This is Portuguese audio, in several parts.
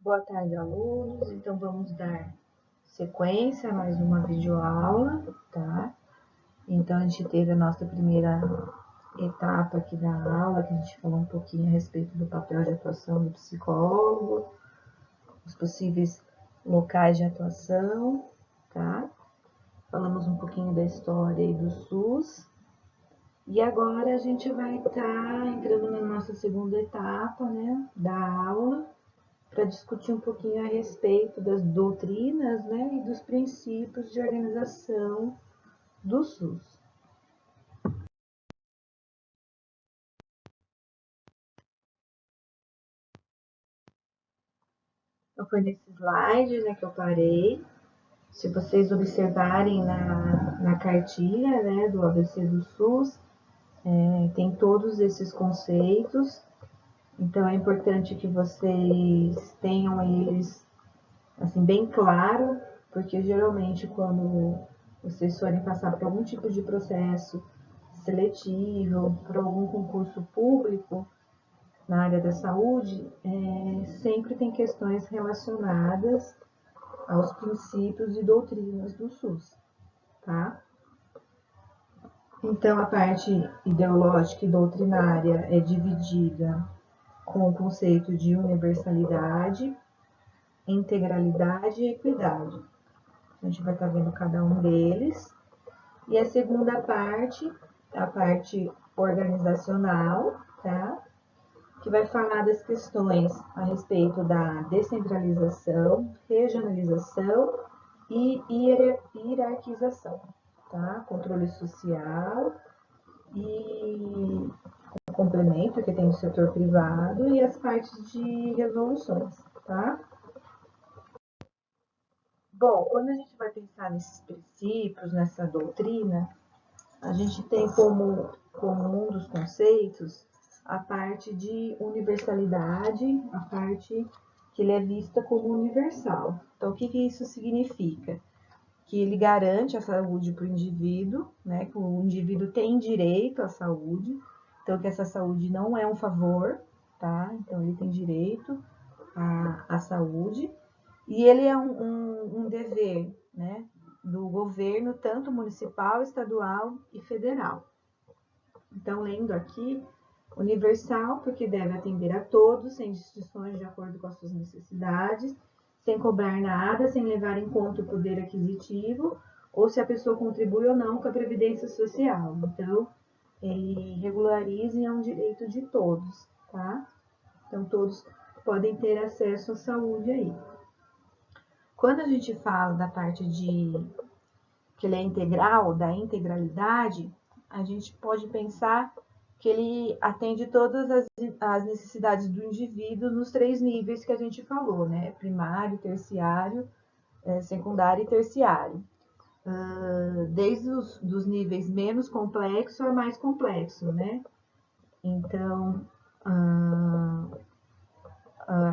Boa tarde, alunos. Então, vamos dar sequência a mais uma videoaula, tá? Então, a gente teve a nossa primeira etapa aqui da aula, que a gente falou um pouquinho a respeito do papel de atuação do psicólogo, os possíveis locais de atuação, tá? Falamos um pouquinho da história e do SUS. E agora a gente vai estar entrando na nossa segunda etapa, né, da aula, para discutir um pouquinho a respeito das doutrinas, né, e dos princípios de organização do SUS. Então, foi nesse slide, né, que eu parei. Se vocês observarem na cartilha, né, do ABC do SUS, tem todos esses conceitos. Então, é importante que vocês tenham eles assim, bem claro, porque geralmente quando vocês forem passar por algum tipo de processo seletivo, por algum concurso público na área da saúde, sempre tem questões relacionadas aos princípios e doutrinas do SUS, tá? Então, a parte ideológica e doutrinária é dividida com o conceito de universalidade, integralidade e equidade. A gente vai estar vendo cada um deles. E a segunda parte, a parte organizacional, tá? Que vai falar das questões a respeito da descentralização, regionalização e hierarquização, tá? Controle social e complemento que tem do setor privado e as partes de resoluções, tá? Bom, quando a gente vai pensar nesses princípios, nessa doutrina, a gente tem como um dos conceitos a parte de universalidade, a parte que ele é vista como universal. Então, o que isso significa? Que ele garante a saúde para o indivíduo, né? Que o indivíduo tem direito à saúde, então que essa saúde não é um favor, tá? Então, ele tem direito à saúde, e ele é um dever, né, do governo, tanto municipal, estadual e federal. Então, lendo aqui, universal, porque deve atender a todos, sem distinções de acordo com as suas necessidades, sem cobrar nada, sem levar em conta o poder aquisitivo, ou se a pessoa contribui ou não com a previdência social. Então, ele regulariza e é um direito de todos, tá? Então, todos podem ter acesso à saúde aí. Quando a gente fala da parte de que ele é integral, da integralidade, a gente pode pensar que ele atende todas as necessidades do indivíduo nos 3 níveis que a gente falou, né? Primário, terciário, secundário e terciário. Desde dos níveis menos complexo a mais complexo, né? Então,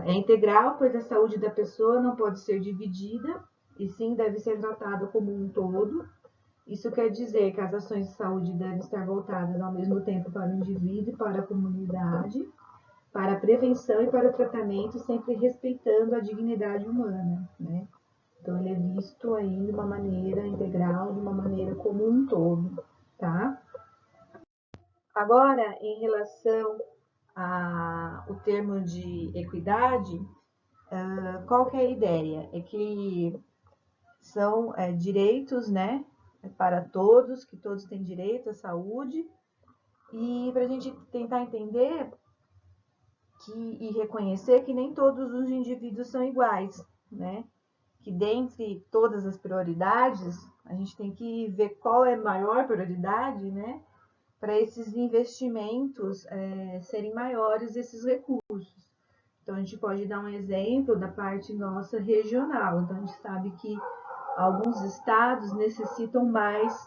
é integral, pois a saúde da pessoa não pode ser dividida, e sim deve ser tratada como um todo. Isso quer dizer que as ações de saúde devem estar voltadas ao mesmo tempo para o indivíduo e para a comunidade, para a prevenção e para o tratamento, sempre respeitando a dignidade humana, né? Então, ele é visto aí de uma maneira integral, de uma maneira como um todo, tá? Agora, em relação ao termo de equidade, qual que é a ideia? É que são direitos, né, para todos, que todos têm direito à saúde, e para a gente tentar entender e reconhecer que nem todos os indivíduos são iguais, né? Que dentre todas as prioridades, a gente tem que ver qual é a maior prioridade, né? Para esses investimentos serem maiores, esses recursos. Então, a gente pode dar um exemplo da parte nossa regional. Então, a gente sabe que alguns estados necessitam mais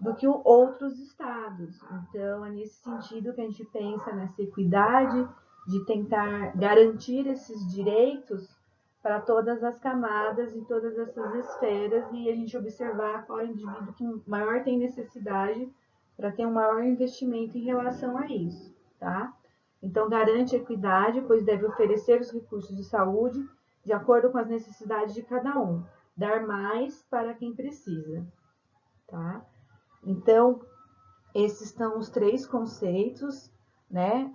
do que outros estados. Então, é nesse sentido que a gente pensa nessa equidade de tentar garantir esses direitos para todas as camadas e todas essas esferas e a gente observar qual é o indivíduo que maior tem necessidade para ter um maior investimento em relação a isso, tá? Então, garante a equidade, pois deve oferecer os recursos de saúde de acordo com as necessidades de cada um, dar mais para quem precisa, tá? Então, esses são os 3 conceitos, né,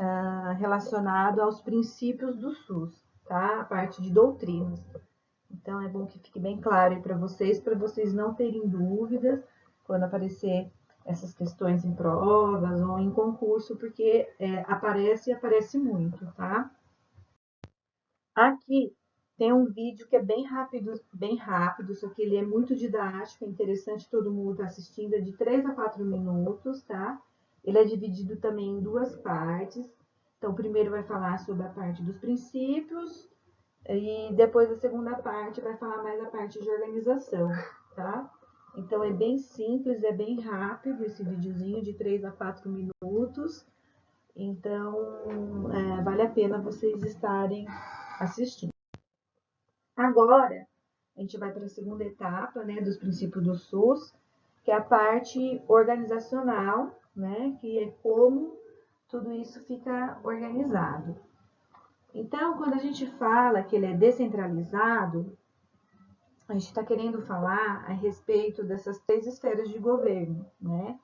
relacionados aos princípios do SUS, tá? A parte de doutrinas. Então, é bom que fique bem claro para vocês não terem dúvidas quando aparecer essas questões em provas ou em concurso, porque aparece e aparece muito, tá? Aqui tem um vídeo que é bem rápido, só que ele é muito didático, é interessante todo mundo estar assistindo, é de 3 a 4 minutos, tá? Ele é dividido também em 2 partes. Então, primeiro vai falar sobre a parte dos princípios, e depois a segunda parte vai falar mais a parte de organização, tá? Então é bem simples, é bem rápido esse videozinho de 3 a 4 minutos. Então vale a pena vocês estarem assistindo. Agora a gente vai para a segunda etapa, né, dos princípios do SUS, que é a parte organizacional, né, que é como tudo isso fica organizado. Então, quando a gente fala que ele é descentralizado, a gente está querendo falar a respeito dessas 3 esferas de governo, né?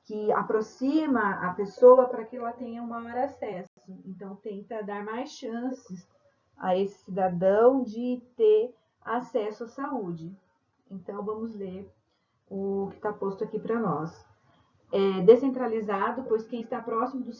Que aproxima a pessoa para que ela tenha um maior acesso. Então, tenta dar mais chances a esse cidadão de ter acesso à saúde. Então, vamos ler o que está posto aqui para nós. Descentralizado, pois quem está próximo dos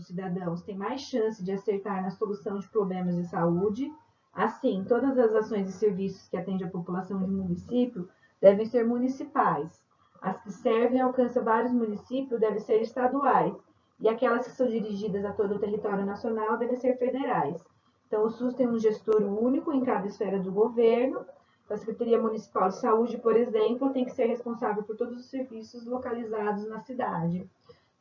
cidadãos tem mais chance de acertar na solução de problemas de saúde. Assim, todas as ações e serviços que atendem a população de um município devem ser municipais. As que servem e alcançam vários municípios devem ser estaduais. E aquelas que são dirigidas a todo o território nacional devem ser federais. Então, o SUS tem um gestor único em cada esfera do governo. A Secretaria Municipal de Saúde, por exemplo, tem que ser responsável por todos os serviços localizados na cidade.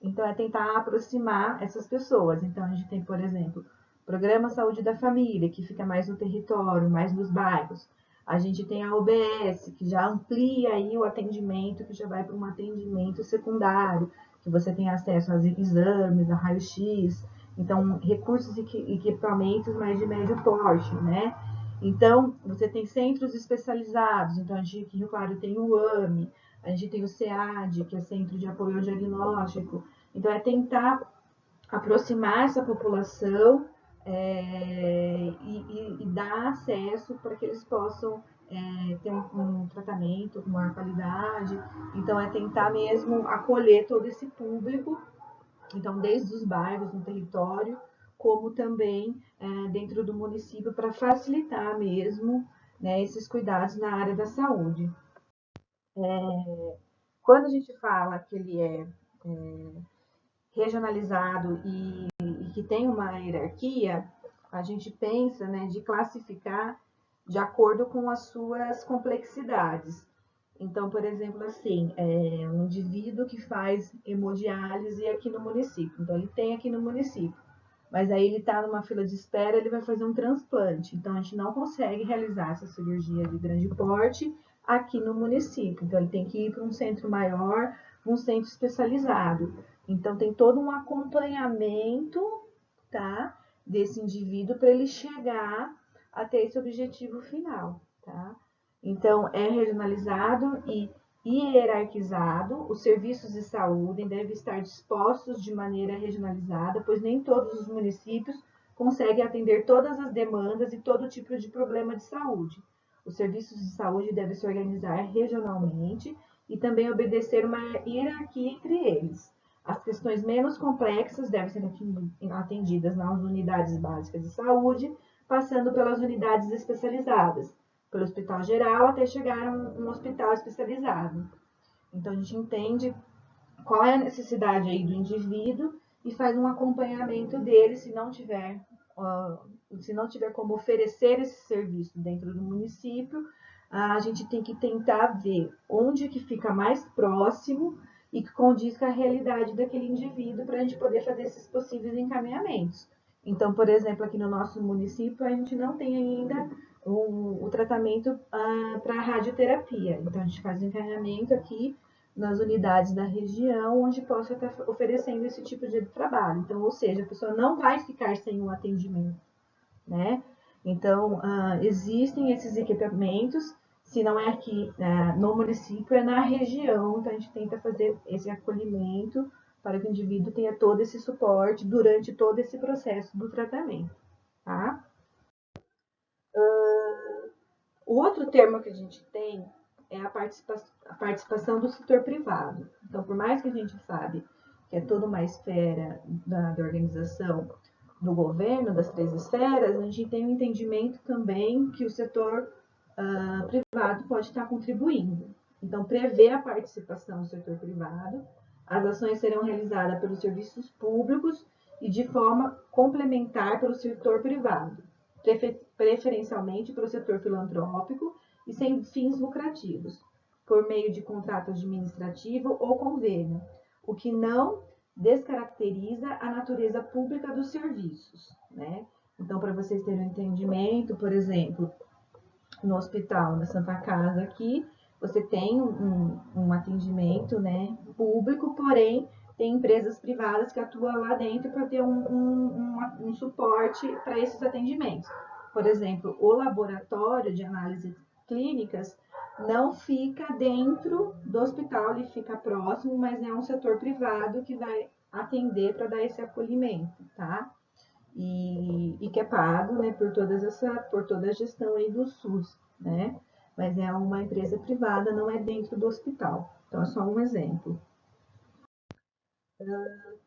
Então, é tentar aproximar essas pessoas. Então, a gente tem, por exemplo, o Programa Saúde da Família, que fica mais no território, mais nos bairros. A gente tem a OBS, que já amplia aí o atendimento, que já vai para um atendimento secundário, que você tem acesso aos exames, a raio-x, então recursos e equipamentos mais de médio porte, né? Então, você tem centros especializados. Então, a gente aqui em Rio Claro tem o AME, a gente tem o SEAD, que é Centro de Apoio ao Diagnóstico. Então, é tentar aproximar essa população e dar acesso para que eles possam ter um tratamento com maior qualidade. Então, é tentar mesmo acolher todo esse público, então, desde os bairros no território, como também dentro do município, para facilitar mesmo, né, esses cuidados na área da saúde. Quando a gente fala que ele é regionalizado e que tem uma hierarquia, a gente pensa, né, de classificar de acordo com as suas complexidades. Então, por exemplo, assim, um indivíduo que faz hemodiálise aqui no município. Então, ele tem aqui no município, mas aí ele está numa fila de espera, ele vai fazer um transplante. Então, a gente não consegue realizar essa cirurgia de grande porte aqui no município. Então, ele tem que ir para um centro maior, um centro especializado. Então, tem todo um acompanhamento, tá, desse indivíduo para ele chegar até esse objetivo final, tá? Então, é regionalizado e hierarquizado. Os serviços de saúde devem estar dispostos de maneira regionalizada, pois nem todos os municípios conseguem atender todas as demandas e todo tipo de problema de saúde. Os serviços de saúde devem se organizar regionalmente e também obedecer uma hierarquia entre eles. As questões menos complexas devem ser atendidas nas unidades básicas de saúde, passando pelas unidades especializadas, pelo hospital geral até chegar a um hospital especializado. Então, a gente entende qual é a necessidade aí do indivíduo e faz um acompanhamento dele se não tiver como oferecer esse serviço dentro do município, a gente tem que tentar ver onde que fica mais próximo e que condiz com a realidade daquele indivíduo para a gente poder fazer esses possíveis encaminhamentos. Então, por exemplo, aqui no nosso município, a gente não tem ainda o tratamento para radioterapia. Então, a gente faz o encaminhamento aqui nas unidades da região onde possa estar oferecendo esse tipo de trabalho. Então, ou seja, a pessoa não vai ficar sem um atendimento, né? Então, existem esses equipamentos, se não é aqui no município, é na região, então a gente tenta fazer esse acolhimento para que o indivíduo tenha todo esse suporte durante todo esse processo do tratamento, tá? O outro termo que a gente tem é a participação do setor privado. Então, por mais que a gente sabe que é toda uma esfera da organização do governo, das 3 esferas, a gente tem um entendimento também que o setor privado pode estar contribuindo. Então, prevê a participação do setor privado, as ações serão realizadas pelos serviços públicos e de forma complementar pelo setor privado, preferencialmente pelo setor filantrópico e sem fins lucrativos, por meio de contrato administrativo ou convênio, o que não descaracteriza a natureza pública dos serviços, né? Então, para vocês terem um entendimento, por exemplo, no hospital, na Santa Casa aqui, você tem um atendimento, né, público, porém tem empresas privadas que atuam lá dentro para ter um suporte para esses atendimentos. Por exemplo, o laboratório de análises clínicas não fica dentro do hospital, ele fica próximo, mas é um setor privado que vai atender para dar esse acolhimento, tá? E que é pago, né, por toda a gestão aí do SUS, né? Mas é uma empresa privada, não é dentro do hospital. Então, é só um exemplo.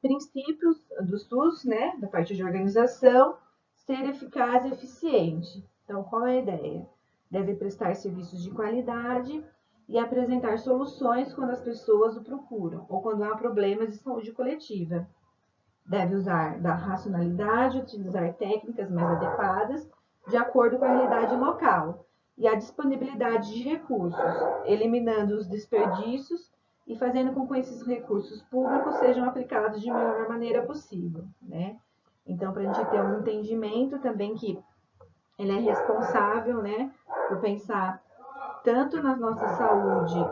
Princípios do SUS, né, da parte de organização, ser eficaz e eficiente. Então, qual é a ideia? Deve prestar serviços de qualidade e apresentar soluções quando as pessoas o procuram ou quando há problemas de saúde coletiva. Deve usar da racionalidade, utilizar técnicas mais adequadas de acordo com a realidade local e a disponibilidade de recursos, eliminando os desperdícios e fazendo com que esses recursos públicos sejam aplicados de melhor maneira possível, né? Então, para a gente ter um entendimento também que ele é responsável, né, por pensar tanto na nossa saúde,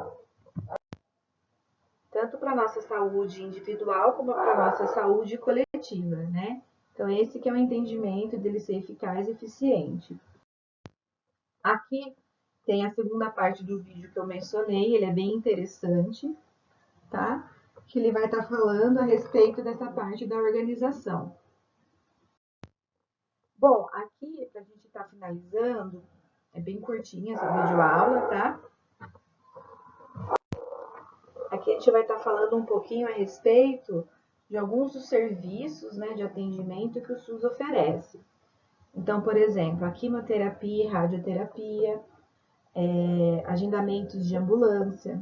tanto para a nossa saúde individual como para a nossa saúde coletiva, né? Então, esse que é o entendimento dele ser eficaz e eficiente. Aqui tem a segunda parte do vídeo que eu mencionei, ele é bem interessante, tá? Que ele vai estar falando a respeito dessa parte da organização. Bom, aqui, para a gente estar finalizando, é bem curtinha essa videoaula, tá? Aqui a gente vai estar falando um pouquinho a respeito de alguns dos serviços, né, de atendimento que o SUS oferece. Então, por exemplo, a quimioterapia e radioterapia, agendamentos de ambulância,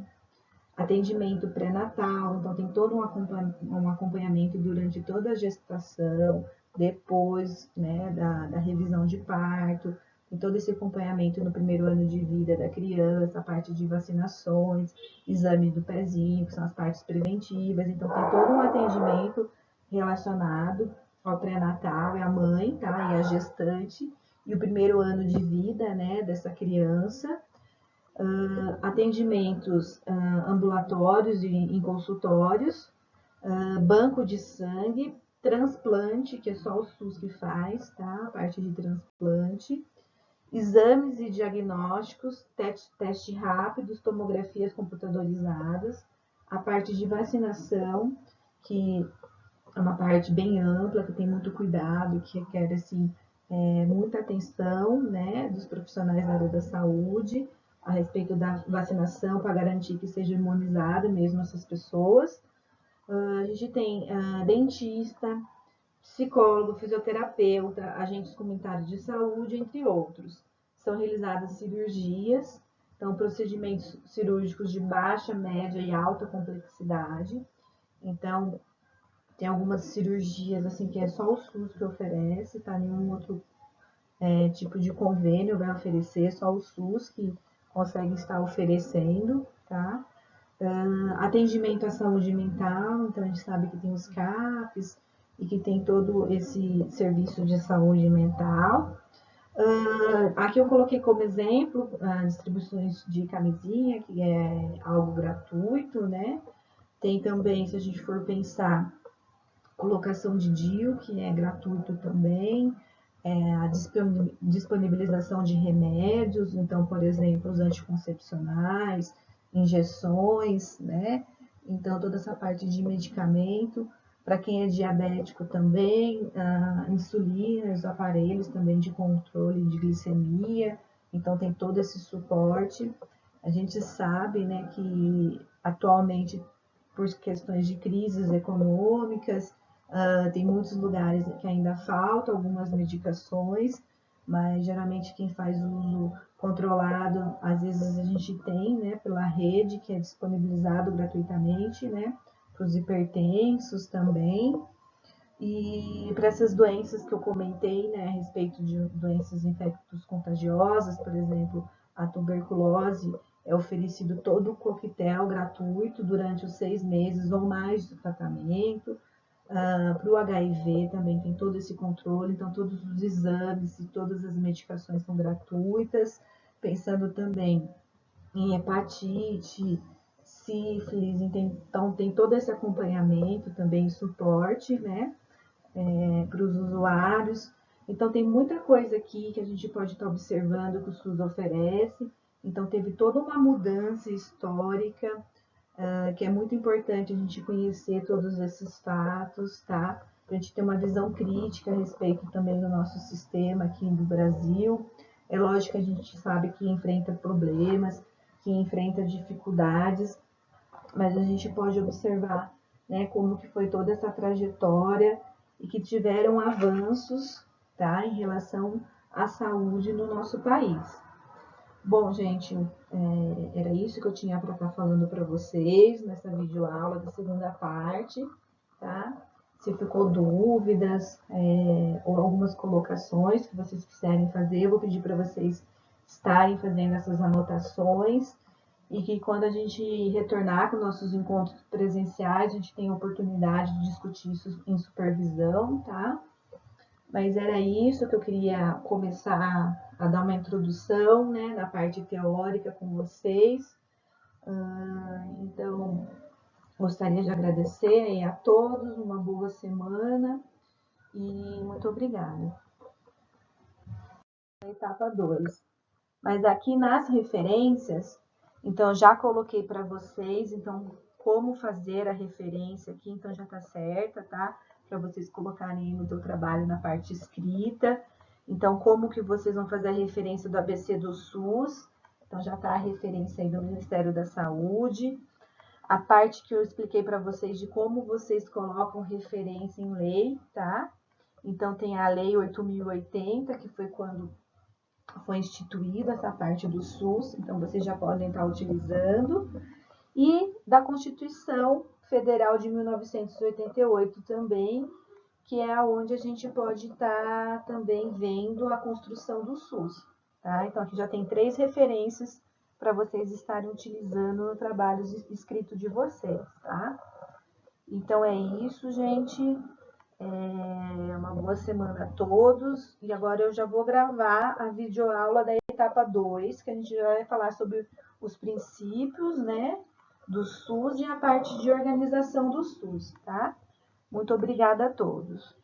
atendimento pré-natal, então tem todo um acompanhamento durante toda a gestação, depois, né, da revisão de parto, tem todo esse acompanhamento no primeiro ano de vida da criança, a parte de vacinações, exame do pezinho, que são as partes preventivas, então tem todo um atendimento relacionado ao pré-natal, é a mãe, tá, e a gestante, e o primeiro ano de vida, né, dessa criança, atendimentos ambulatórios e em consultórios, banco de sangue, transplante, que é só o SUS que faz, tá? A parte de transplante, exames e diagnósticos, teste rápidos, tomografias computadorizadas, a parte de vacinação, que é uma parte bem ampla, que tem muito cuidado, que requer assim, muita atenção, né, dos profissionais da área da saúde a respeito da vacinação para garantir que seja imunizada mesmo essas pessoas. A gente tem dentista, psicólogo, fisioterapeuta, agentes comunitários de saúde, entre outros. São realizadas cirurgias, então procedimentos cirúrgicos de baixa, média e alta complexidade. Então, tem algumas cirurgias assim que é só o SUS que oferece, tá? Nenhum outro tipo de convênio vai oferecer, só o SUS que consegue estar oferecendo, tá? Atendimento à saúde mental, então a gente sabe que tem os CAPs e que tem todo esse serviço de saúde mental. Aqui eu coloquei como exemplo distribuições de camisinha, que é algo gratuito, né? Tem também, se a gente for pensar, colocação de DIU, que é gratuito também, a disponibilização de remédios, então, por exemplo, os anticoncepcionais, injeções, né? Então, toda essa parte de medicamento. Para quem é diabético também, insulina, os aparelhos também de controle de glicemia. Então, tem todo esse suporte. A gente sabe, né, que atualmente, por questões de crises econômicas, tem muitos lugares que ainda faltam algumas medicações, mas geralmente quem faz uso controlado, às vezes a gente tem, né, pela rede, que é disponibilizado gratuitamente, né, para os hipertensos também. E para essas doenças que eu comentei, né, a respeito de doenças infectos contagiosas, por exemplo, a tuberculose, é oferecido todo o coquetel gratuito durante os 6 meses ou mais do tratamento. Para o HIV também tem todo esse controle, então todos os exames e todas as medicações são gratuitas, pensando também em hepatite, sífilis, então tem todo esse acompanhamento também, suporte, né, para os usuários. Então tem muita coisa aqui que a gente pode estar observando que o SUS oferece. Então teve toda uma mudança histórica, que é muito importante a gente conhecer todos esses fatos, tá? Para a gente ter uma visão crítica a respeito também do nosso sistema aqui do Brasil. É lógico que a gente sabe que enfrenta problemas, que enfrenta dificuldades, mas a gente pode observar, né, como que foi toda essa trajetória e que tiveram avanços, tá, em relação à saúde no nosso país. Bom, gente, era isso que eu tinha para estar falando para vocês nessa videoaula da segunda parte, tá? Se ficou dúvidas ou algumas colocações que vocês quiserem fazer, eu vou pedir para vocês estarem fazendo essas anotações e que quando a gente retornar com nossos encontros presenciais, a gente tenha a oportunidade de discutir isso em supervisão, tá? Mas era isso que eu queria começar a dar uma introdução, né, na parte teórica com vocês. Então, gostaria de agradecer a todos, uma boa semana e muito obrigada. Etapa 2. Mas aqui nas referências, então já coloquei para vocês, então como fazer a referência aqui, então já está certa, tá? Para vocês colocarem no seu trabalho na parte escrita. Então, como que vocês vão fazer a referência do ABC do SUS? Então, já está a referência aí do Ministério da Saúde. A parte que eu expliquei para vocês de como vocês colocam referência em lei, tá? Então, tem a Lei 8.080, que foi quando foi instituída essa parte do SUS, então vocês já podem estar utilizando, e da Constituição Federal de 1988 também, que é onde a gente pode estar também vendo a construção do SUS, tá? Então aqui já tem 3 referências para vocês estarem utilizando no trabalho escrito de vocês, tá? Então é isso, gente. Uma boa semana a todos. E agora eu já vou gravar a videoaula da etapa 2, que a gente vai falar sobre os princípios, né, do SUS e a parte de organização do SUS, tá? Muito obrigada a todos.